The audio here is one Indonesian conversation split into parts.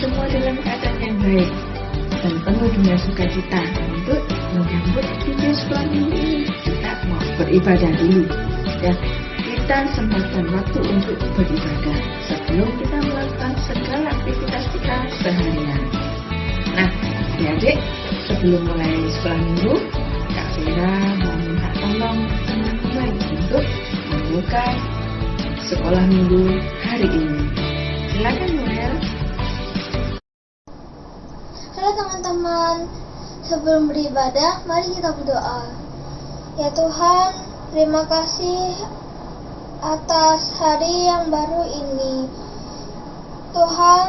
semua dalam keadaan yang baik dan penuh dengan sukacita. Untuk menyambut 3 sekolah minggu ini, kita mau beribadah dulu ya. Kita sempatkan waktu untuk beribadah sebelum kita melakukan segala aktivitas kita seharian. Nah, adik-adik, sebelum mulai sekolah minggu, Kak Vera mau minta tolong teman-teman untuk membuka sekolah minggu hari ini. Silakan, Noel. Halo teman-teman, sebelum beribadah, mari kita berdoa. Ya Tuhan, terima kasih atas hari yang baru ini. Tuhan,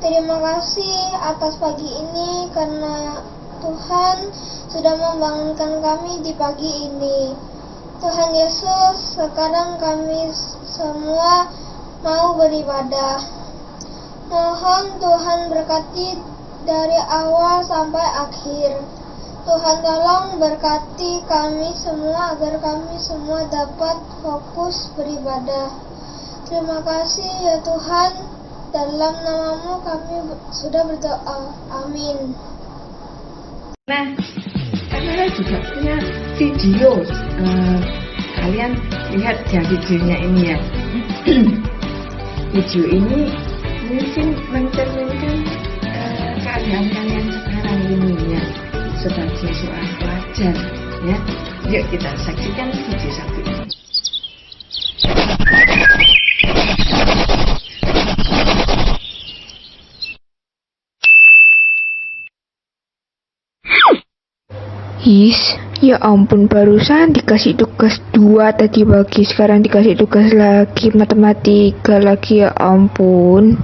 terima kasih atas pagi ini karena Tuhan sudah membangunkan kami di pagi ini. Tuhan Yesus, sekarang kami semua mau beribadah. Mohon Tuhan berkati dari awal sampai akhir. Tuhan tolong berkati kami semua agar kami semua dapat fokus beribadah. Terima kasih ya Tuhan, dalam namamu kami sudah berdoa. Amin. Nah, kamera juga punya video. Kalian lihat ya videonya ini ya. Video ini mungkin mencerminkan keadaan kalian sekarang ini ya, sebagai seorang pelajar ya. Yuk kita saksikan video satu ini. Ya ampun, barusan dikasih tugas 2 tadi pagi, sekarang dikasih tugas lagi matematika lagi. Ya ampun,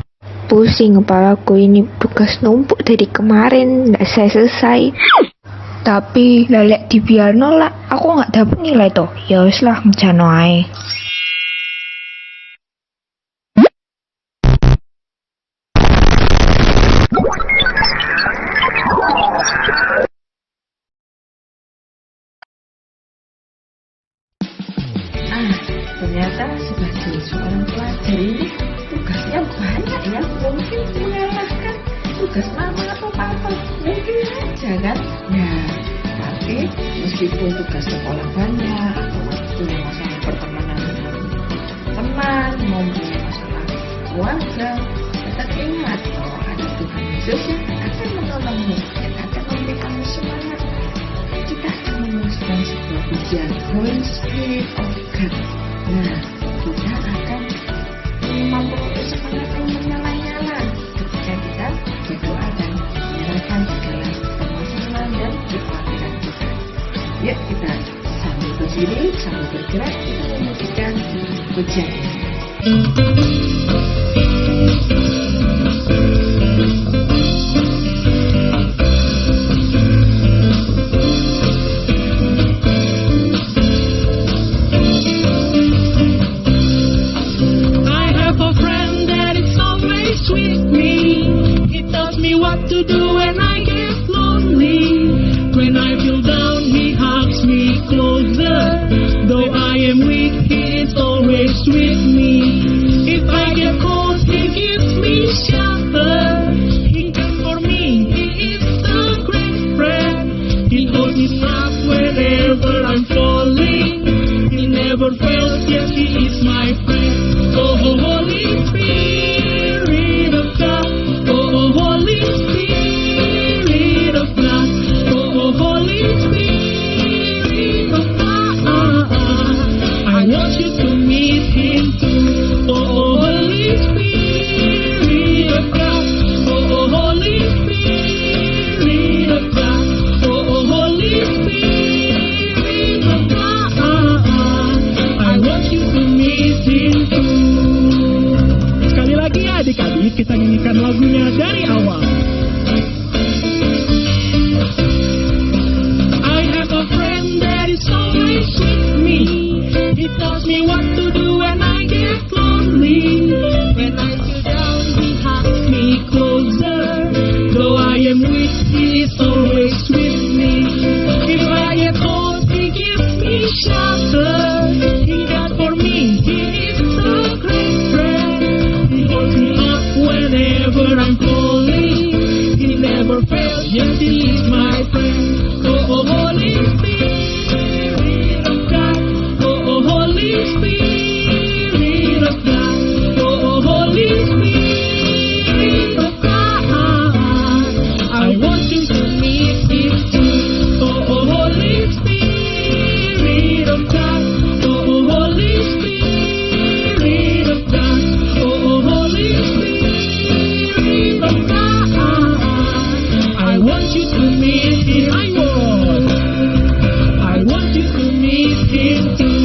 pusing kepalaku ini, tugas numpuk dari kemarin nggak selesai. Tapi lelek di biarno lah, aku nggak dapet nilai toh. Ya wis lah, menjano ae. Ternyata sebagai seorang pelajar ini tugasnya banyak ya, mungkin mengalahkan tugas mama atau papa, mungkin aja kan. Nah, tapi meskipun tugas sekolah banyak atau punya masalah pertemanan dengan teman, mempunyai masalah keluarga, tetap ingat bahwa ada Tuhan Yesus yang akan menolongmu, yang akan memberikanmu semangat. Kita akan menuliskan sebuah pujian, Holy Spirit of God. Nah, kita akan memperoleh semangat yang menyala-nyala ketika kita berdoa dan menyerahkan segala permasalahan dan kekhawatiran kita. Yuk kita sambil berdiri, sambil bergerak, kita memujikan pujian ini. To do when I get lonely, when I feel down, he hugs me closer. Though I am weak, he is always with me. If I get cold, he gives me shelter. He cares for me, he is a great friend. He holds me fast wherever I'm falling. He never fails, yes, he is my friend. Oh, Holy Spirit of God, oh, Holy Spirit. I want you to meet him too.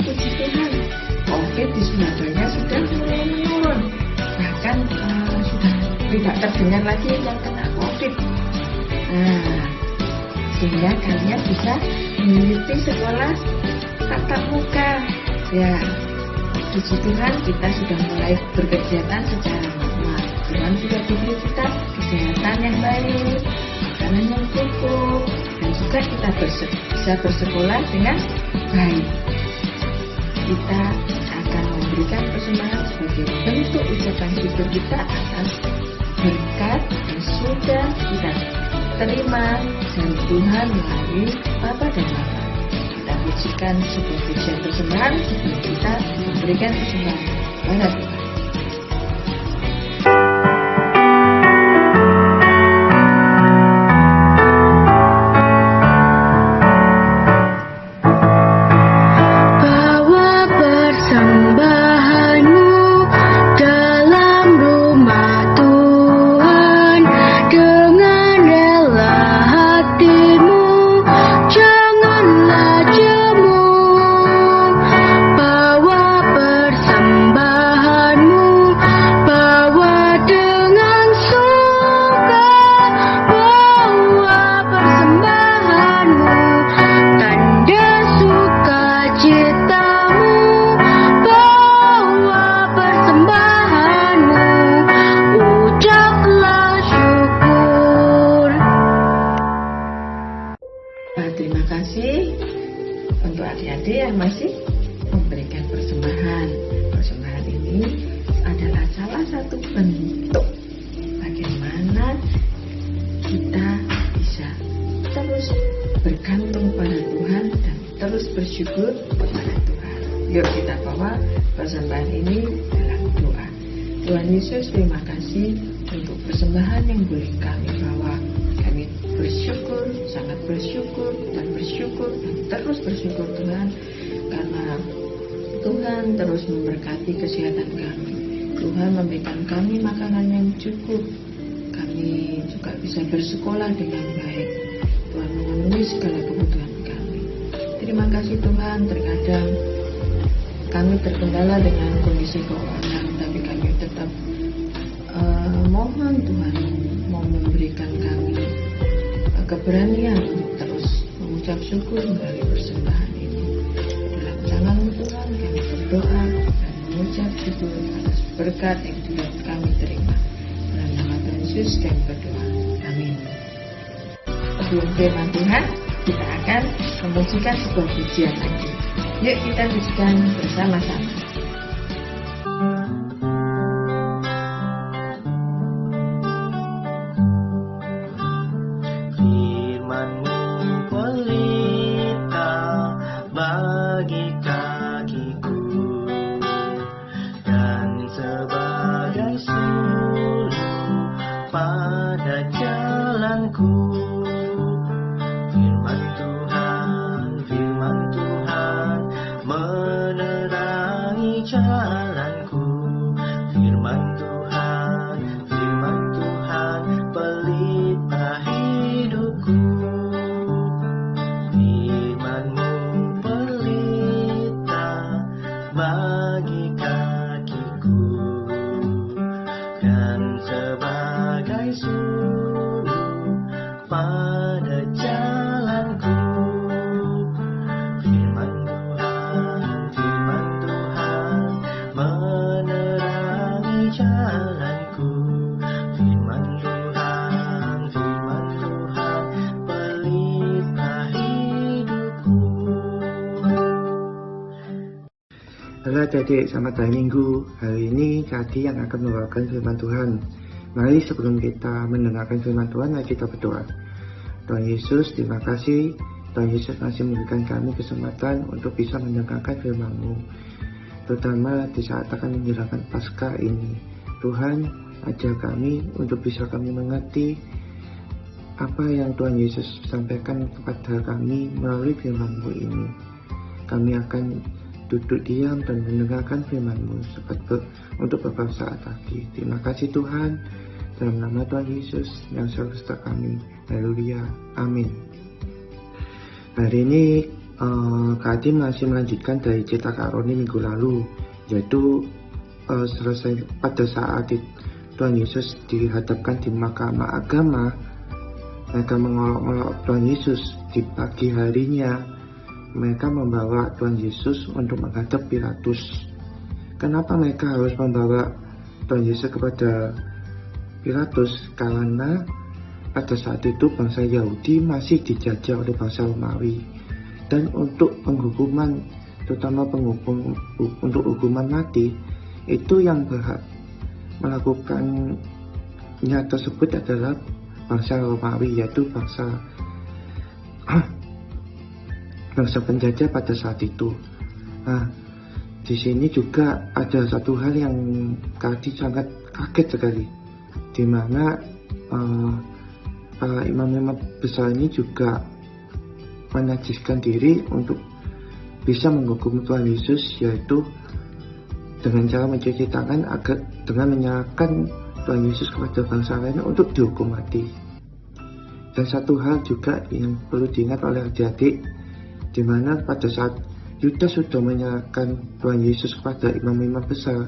Puji Tuhan, COVID di Surabaya sudah mulai menurun. Bahkan sudah tidak terdengar lagi yang kena COVID. Nah, sehingga kalian bisa mengikuti sekolah tatap muka. Ya, puji Tuhan kita sudah mulai berkegiatan secara normal. Tuhan sudah beri kita kesehatan yang baik, makanan yang cukup, dan juga kita bisa bersekolah dengan baik. Kita akan memberikan persembahan sebagai bentuk ucapan syukur kita atas berkat yang sudah kita terima dari Tuhan melalui Bapa dan Mama. Kita pujikan sebuah pujian persembahan sebelum kita memberikan persembahan kepada Tuhan. Terima kasih untuk adik-adik yang masih memberikan persembahan. Persembahan ini adalah salah satu bentuk bagaimana kita bisa terus bergantung pada Tuhan dan terus bersyukur kepada Tuhan. Yuk kita bawa persembahan ini dalam doa. Tuhan Yesus, terima kasih untuk persembahan yang boleh kami bawa. Kami bersyukur, sangat bersyukur dan terus bersyukur Tuhan, karena Tuhan terus memberkati kesehatan kami. Tuhan memberikan kami makanan yang cukup. Kami juga bisa bersekolah dengan baik. Tuhan memenuhi segala kebutuhan kami. Terima kasih Tuhan. Terkadang kami terkendala dengan kondisi keuangan, tapi kami tetap mohon Tuhan mau memberikan kami keberanian untuk terus mengucap syukur melalui persembahan ini. Dalam nama Tuhan kami berdoa dan mengucap syukur atas berkat yang sudah kami terima. Dalam nama Tuhan Yesus kami berdoa. Amin. Sebelum firman Tuhan, kita akan memujikan sebuah pujian lagi. Yuk kita pujikan bersama-sama. Halo adik-adik, selamat hari Minggu. Hari ini Kadi yang akan membawakan firman Tuhan. Mari sebelum kita mendengarkan firman Tuhan, mari kita berdoa. Tuhan Yesus, terima kasih. Tuhan Yesus masih memberikan kami kesempatan untuk bisa mendengarkan firman-Mu, terutama di saat akan menjalankan Paskah ini. Tuhan, Ajar kami untuk bisa kami mengerti apa yang Tuhan Yesus sampaikan kepada kami melalui firman-Mu ini. Kami akan duduk diam dan mendengarkan firman-Mu untuk beberapa saat lagi. Terima kasih Tuhan, dalam nama Tuhan Yesus yang selalu serta kami. Haleluya, amin. Hari ini Kak Adi masih melanjutkan dari cerita Kak Roni minggu lalu, yaitu selesai pada saat Tuhan Yesus dihadapkan di mahkamah agama. Mereka mengolok-olok Tuhan Yesus. Di pagi harinya mereka membawa Tuhan Yesus untuk menghadap Pilatus. Kenapa mereka harus membawa Tuhan Yesus kepada Pilatus? Karena pada saat itu bangsa Yahudi masih dijajah oleh bangsa Romawi, dan untuk penghukuman, terutama untuk hukuman mati, itu yang berhak melakukannya tersebut adalah bangsa Romawi, yaitu bangsa penjajah pada saat itu. Nah, di sini juga ada satu hal yang tadi sangat kaget sekali, di mana para imam-imam besar ini juga menajiskan diri untuk bisa menghukum Tuhan Yesus, yaitu dengan cara mencuci tangan agar dengan menyerahkan Tuhan Yesus kepada bangsa lain untuk dihukum mati. Dan satu hal juga yang perlu diingat oleh adik-adik, di mana pada saat Yudas sudah menyerahkan Tuhan Yesus kepada imam-imam besar,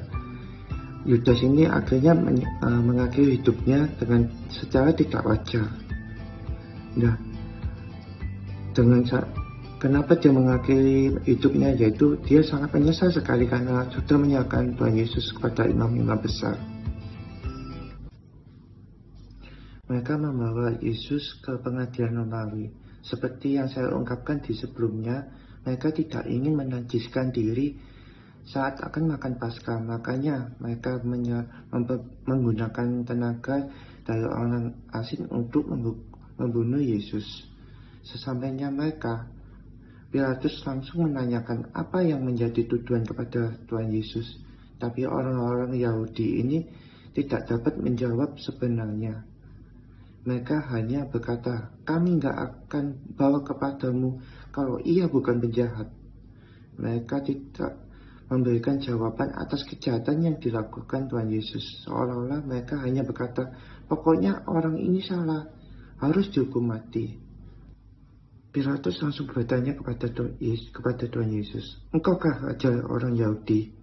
Yudas ini akhirnya mengakhiri hidupnya dengan secara tidak wajar. Nah, kenapa dia mengakhiri hidupnya, yaitu dia sangat menyesal sekali karena sudah menyerahkan Tuhan Yesus kepada imam-imam besar. Mereka membawa Yesus ke pengadilan Romawi. Seperti yang saya ungkapkan di sebelumnya, mereka tidak ingin menajiskan diri saat akan makan Paskah. Makanya mereka menggunakan tenaga dari orang asing untuk membunuh Yesus. Sesampainya mereka, Pilatus langsung menanyakan apa yang menjadi tuduhan kepada Tuhan Yesus. Tapi orang-orang Yahudi ini tidak dapat menjawab sebenarnya. Mereka hanya berkata, kami gak akan bawa kepadamu kalau ia bukan penjahat. Mereka tidak memberikan jawaban atas kejahatan yang dilakukan Tuhan Yesus. Seolah-olah mereka hanya berkata, pokoknya orang ini salah, harus dihukum mati. Pilatus langsung bertanya kepada Tuhan Yesus, engkaukah raja orang Yahudi?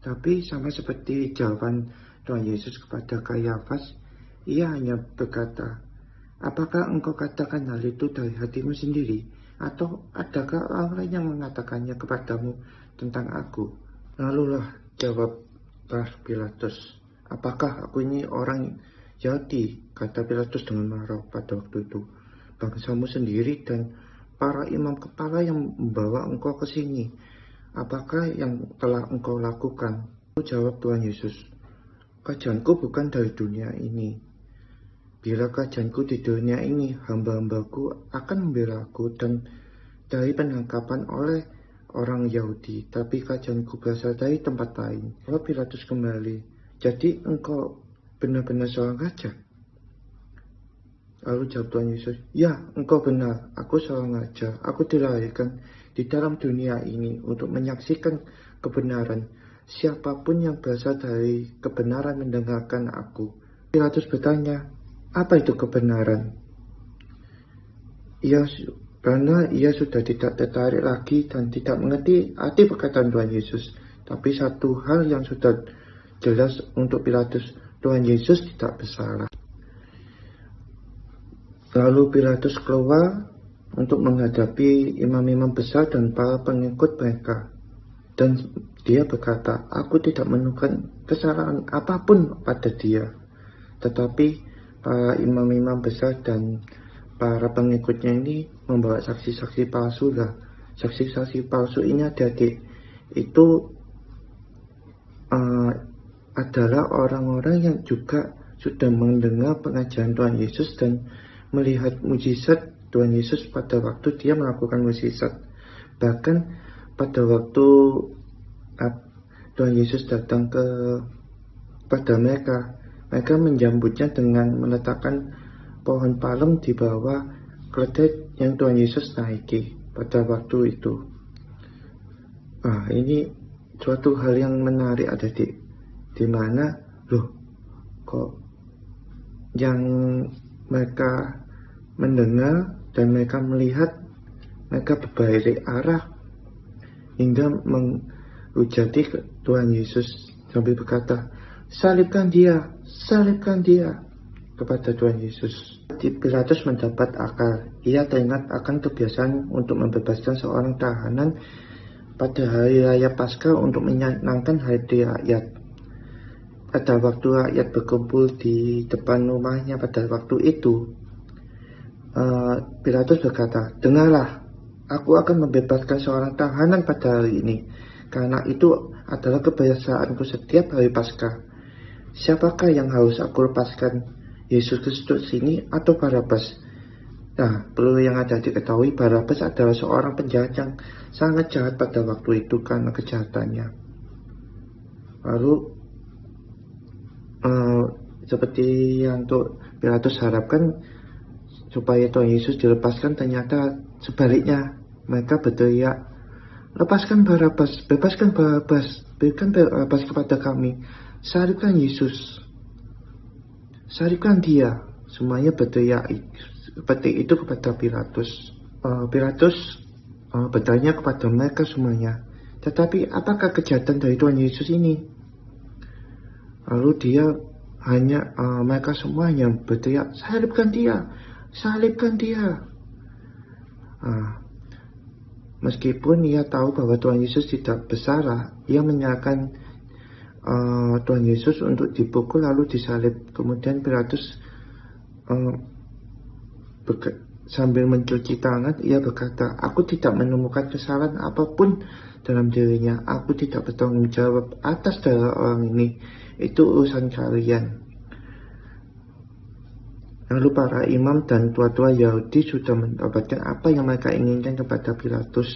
Tapi sama seperti jawaban Tuhan Yesus kepada Kayafas, ia hanya berkata, apakah engkau katakan hal itu dari hatimu sendiri? Atau adakah orang lain yang mengatakannya kepadamu tentang aku? Lalulah jawablah Pilatus, apakah aku ini orang Yahudi? Kata Pilatus dengan marah pada waktu itu. Bangsamu sendiri dan para imam kepala yang membawa engkau ke sini. Apakah yang telah engkau lakukan? Jawab Tuhan Yesus, kerajaanku bukan dari dunia ini. Bila kerajaanku di dunia ini, hamba-hambaku akan membela aku dan dari penangkapan oleh orang Yahudi. Tapi kerajaanku berasal dari tempat lain. Jawab Pilatus kembali, jadi engkau benar-benar seorang raja? Lalu jawab Tuhan Yesus, ya, engkau benar, aku seorang raja. Aku dilahirkan di dalam dunia ini untuk menyaksikan kebenaran. Siapapun yang berasal dari kebenaran mendengarkan aku. Pilatus bertanya, apa itu kebenaran? Karena ia sudah tidak tertarik lagi dan tidak mengerti arti perkataan Tuhan Yesus. Tapi satu hal yang sudah jelas untuk Pilatus, Tuhan Yesus tidak bersalah. Lalu Pilatus keluar untuk menghadapi imam-imam besar dan para pengikut mereka. Dan dia berkata, aku tidak menemukan kesalahan apapun pada dia. Tetapi para imam-imam besar dan para pengikutnya ini membawa saksi-saksi palsu lah. Saksi-saksi palsu ini adik-adik itu adalah orang-orang yang juga sudah mendengar pengajaran Tuhan Yesus dan melihat mujizat Tuhan Yesus pada waktu dia melakukan mujizat. Bahkan pada waktu Tuhan Yesus datang kepada mereka, Mereka menyambutnya dengan meletakkan pohon palem di bawah keledai yang Tuhan Yesus naiki pada waktu itu. Ini suatu hal yang menarik, adik-adik, di mana kok yang mereka mendengar dan mereka melihat, mereka berbalik arah hingga menghujati Tuhan Yesus sambil berkata, salibkan dia kepada Tuhan Yesus. Pilatus mendapat akal. Ia teringat akan kebiasaan untuk membebaskan seorang tahanan pada hari raya Paskah untuk menyenangkan hati rakyat. Pada waktu rakyat berkumpul di depan rumahnya pada waktu itu, Pilatus berkata, dengarlah, aku akan membebaskan seorang tahanan pada hari ini, karena itu adalah kebiasaanku setiap hari Paskah. Siapakah yang harus aku lepaskan? Yesus Kristus ini atau Barabas? Perlu yang ada diketahui, Barabas adalah seorang penjahat yang sangat jahat pada waktu itu karena kejahatannya. Lalu seperti yang Pilatus harapkan supaya Tuhan Yesus dilepaskan, ternyata sebaliknya. Mereka berteriak, lepaskan Barabas, bebaskan Barabas, berikan Barabas kepada kami, salibkan Yesus, salibkan dia. Semuanya berteriak seperti itu kepada Pilatus. Pilatus bertanya kepada mereka semuanya, tetapi apakah kejahatan dari Tuhan Yesus ini? Lalu mereka semuanya berteriak, salibkan dia, salibkan dia. Meskipun ia tahu bahwa Tuhan Yesus tidak bersalah, ia menyerahkan Tuhan Yesus untuk dipukul lalu disalib. Kemudian Pilatus sambil mencuci tangan, ia berkata, aku tidak menemukan kesalahan apapun dalam dirinya. Aku tidak bertanggung jawab atas darah orang ini. Itu urusan kalian. Lalu para imam dan tua-tua Yahudi sudah mendapatkan apa yang mereka inginkan kepada Pilatus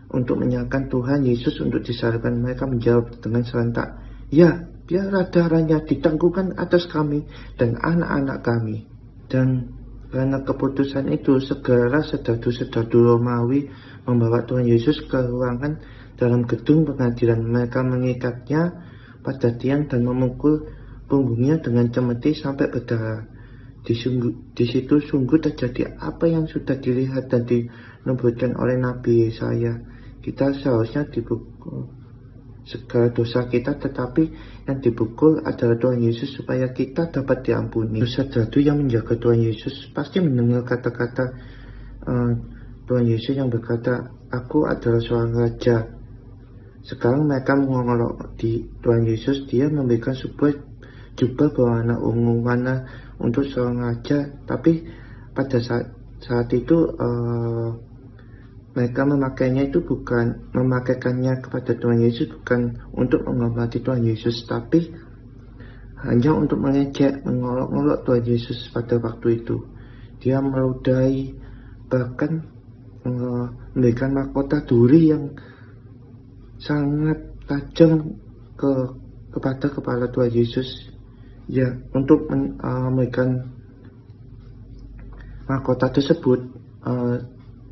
untuk menyerahkan Tuhan Yesus untuk disalibkan. Mereka menjawab dengan serentak, ya, biarlah darahnya ditangguhkan atas kami dan anak-anak kami. Dan karena keputusan itu, segera sedadu-sedadu Romawi membawa Tuhan Yesus ke ruangan dalam gedung pengadilan. Mereka mengikatnya pada tiang dan memukul punggungnya dengan cemeti sampai berdarah. Di situ sungguh terjadi apa yang sudah dilihat dan dinubuatkan oleh Nabi Yesaya. Kita seharusnya dipukul segala dosa kita, tetapi yang dipukul adalah Tuhan Yesus supaya kita dapat diampuni. Saudara yang menjaga Tuhan Yesus pasti mendengar kata-kata Tuhan Yesus yang berkata, aku adalah seorang raja. Sekarang mereka mengolok di Tuhan Yesus. Dia memberikan sebuah jubah berwarna ungu warna untuk seorang raja, tapi pada saat itu mereka memakainya itu bukan memakaikannya kepada Tuhan Yesus, bukan untuk menghormati Tuhan Yesus, tapi hanya untuk mengejek, mengolok-olok Tuhan Yesus pada waktu itu. Dia meludahi, bahkan memberikan mahkota duri yang sangat tajam kepada kepala Tuhan Yesus. Ya, untuk memberikan mahkota tersebut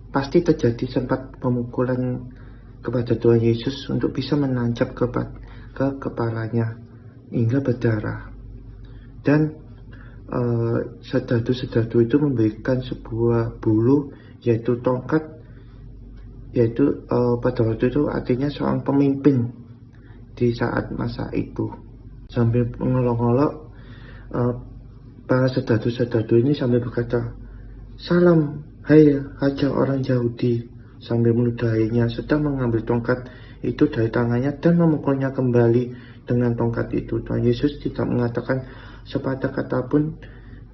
pasti terjadi sempat pemukulan kepada Tuhan Yesus untuk bisa menancap ke kepalanya hingga berdarah. Dan sedadu-sedadu itu memberikan sebuah bulu, yaitu tongkat, yaitu pada waktu itu artinya seorang pemimpin di saat masa itu. Sambil mengolok-olok, para sedadu-sedadu ini sambil berkata, salam, hai raja orang Yahudi, sambil meludahinya, sedang mengambil tongkat itu dari tangannya dan memukulnya kembali dengan tongkat itu. Tuhan Yesus tidak mengatakan sepatah kata pun,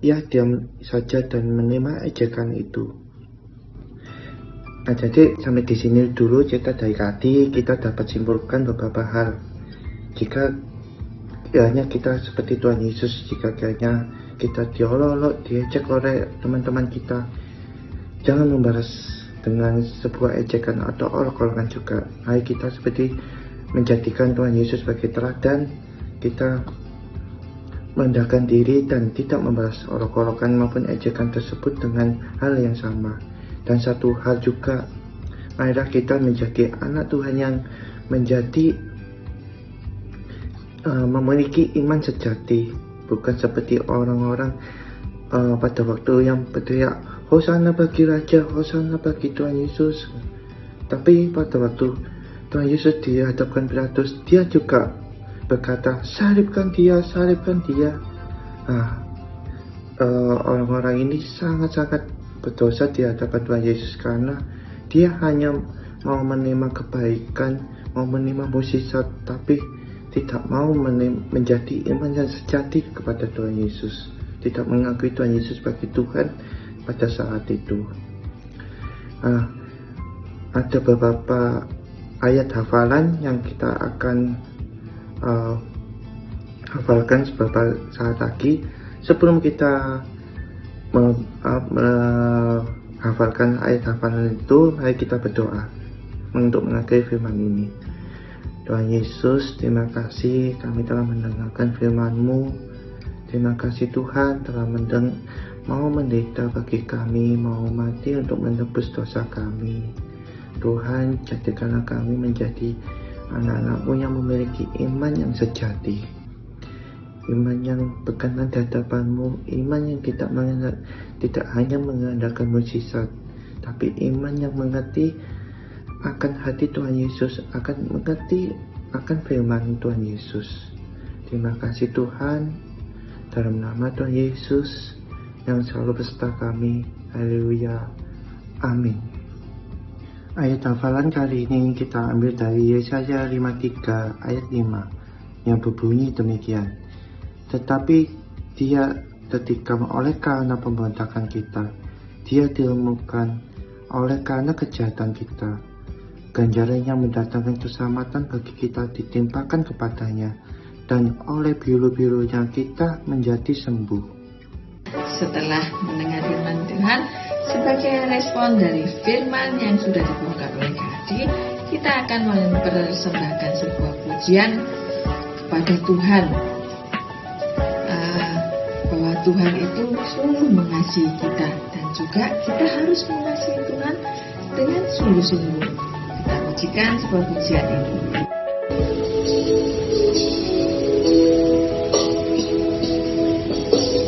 ia diam saja dan menerima ejekan itu. Nah, jadi sampai di sini dulu cerita dari tadi. Kita dapat simpulkan beberapa hal. Jika kiranya kita seperti Tuhan Yesus, jika kiranya kita diolok-olok, diejek oleh teman-teman kita, jangan membalas dengan sebuah ejekan atau olok-olokan juga. Mari kita seperti menjadikan Tuhan Yesus sebagai teladan. Kita merendahkan diri dan tidak membalas olok-olokan maupun ejekan tersebut dengan hal yang sama. Dan satu hal juga, marilah kita menjadi anak Tuhan yang menjadi memiliki iman sejati, bukan seperti orang-orang pada waktu yang berteriak Hosana bagi Raja, Hosana bagi Tuhan Yesus. Tapi pada waktu Tuhan Yesus dihadapkan Pilatus, dia juga berkata salibkan dia, salibkan dia. Orang-orang ini sangat-sangat berdosa di hadapan Tuhan Yesus karena dia hanya mau menerima kebaikan, mau menerima mukjizat, tapi tidak mau menjadi iman yang sejati kepada Tuhan Yesus, tidak mengakui Tuhan Yesus sebagai Tuhan pada saat itu. Ada beberapa ayat hafalan yang kita akan hafalkan beberapa saat lagi. Sebelum kita hafalkan ayat hafalan itu, mari kita berdoa untuk mengakhiri firman ini. Tuhan Yesus, terima kasih kami telah mendengarkan firman-Mu. Terima kasih Tuhan telah mau menderita bagi kami, mau mati untuk menebus dosa kami. Tuhan, jadikanlah kami menjadi anak-anak-Mu yang memiliki iman yang sejati, iman yang berkenan di hadapan-Mu, iman yang tidak hanya mengandalkan mukjizat, tapi iman yang mengerti akan hati Tuhan Yesus, akan mengerti akan firman Tuhan Yesus. Terima kasih Tuhan, dalam nama Tuhan Yesus yang selalu beserta kami. Haleluya. Amin. Ayat hafalan kali ini kita ambil dari Yesaya 53 ayat 5 yang berbunyi demikian. Tetapi dia ditikam oleh karena pemberontakan kita, dia diremukkan oleh karena kejahatan kita. Ganjaran yang mendatangkan keselamatan bagi kita ditimpakan kepadanya, dan oleh biru-birunya kita menjadi sembuh. Setelah mendengar firman Tuhan, sebagai respon dari firman yang sudah dibuka oleh Kadi, kita akan mempersembahkan sebuah pujian kepada Tuhan, bahwa Tuhan itu sungguh mengasihi kita, dan juga kita harus mengasihi Tuhan dengan sungguh-sungguh. Kita pujikan sebuah pujian ini.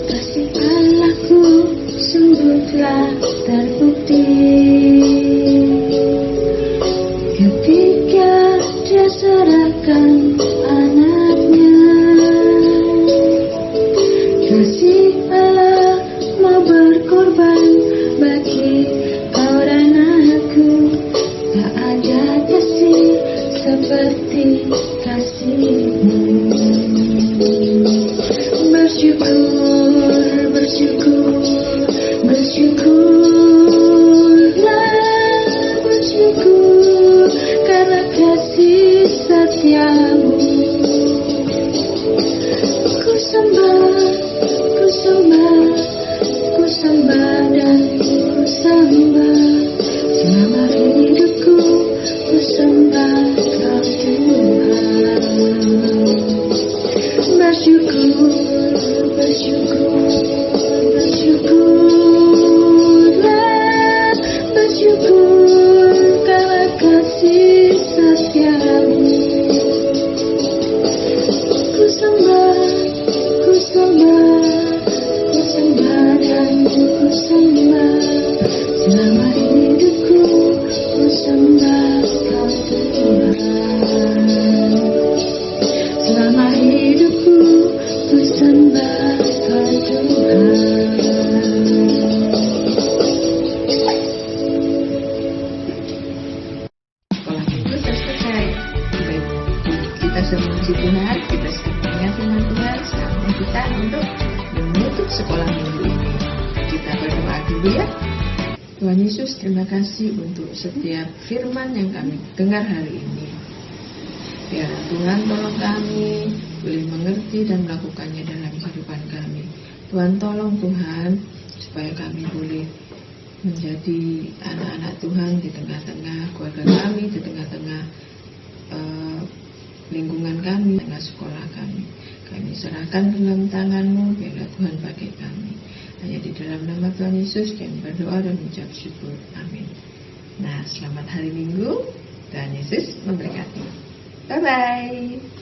Kasih Allahku sungguh telah terbukti ketika Dia serahkan anaknya. Kasih Allah mau berkorban bagi kau dan aku. Tak ada kasih seperti kasih-Mu. Bersyukur, bersyukur, bersyukurlah, bersyukur karena kasih setia-Mu. Ku sembah, ku sembah, ku sembah dan ku sembah. Selama hidupku ku sembah Kau Tuhan. Bersyukur, bersyukur, bersyukurlah, bersyukur karena kasih setia-Mu. Ku sembah, ku sembah, ku sembah dan ku sembah. Selama hidupku ku sembah Kau Tuhan. Selama hidupku ku sembah Kau Tuhan. Sekolah minggu selesai. Baik, kita memuji Tuhan, kita mendengar firman Tuhan. Sekarang kita untuk menutup sekolah minggu ini. Kita berdoa dulu ya. Tuhan Yesus, terima kasih untuk setiap firman yang kami dengar hari ini. Biar Tuhan tolong kami boleh mengerti dan melakukannya dalam kehidupan kami. Tuhan tolong Tuhan supaya kami boleh menjadi anak-anak Tuhan di tengah-tengah keluarga kami, di tengah-tengah lingkungan kami, tengah sekolah kami. Kami serahkan ke dalam tangan-Mu, biarlah Tuhan pakai kami. Hanya di dalam nama Tuhan Yesus kami berdoa dan mengucap syukur. Amin. Nah, selamat hari Minggu. Tuhan Yesus memberkati. Bye-bye.